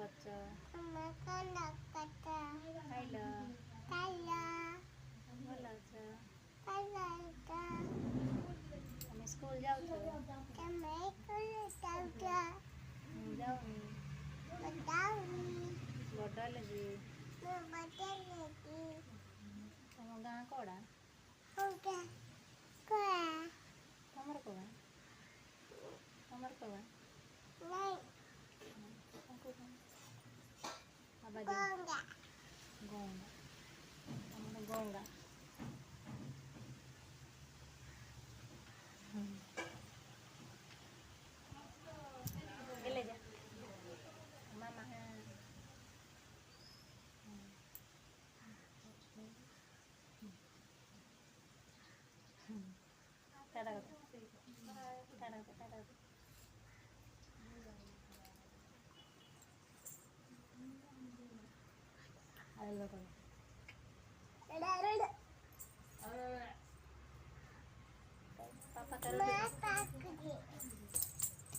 করছ? খাইলো খাইলো। ভালো আছো? তুমি স্কুল যাচ্ছ? যাওনি? বড় লাগি। ତମ ଗାଁ କଡ଼ା? ତମର କବା? ତମର କବା? ଗଙ୍ଗା। ତମର ଗଙ୍ଗା। ले जा मामा। Tata tata tata tata hello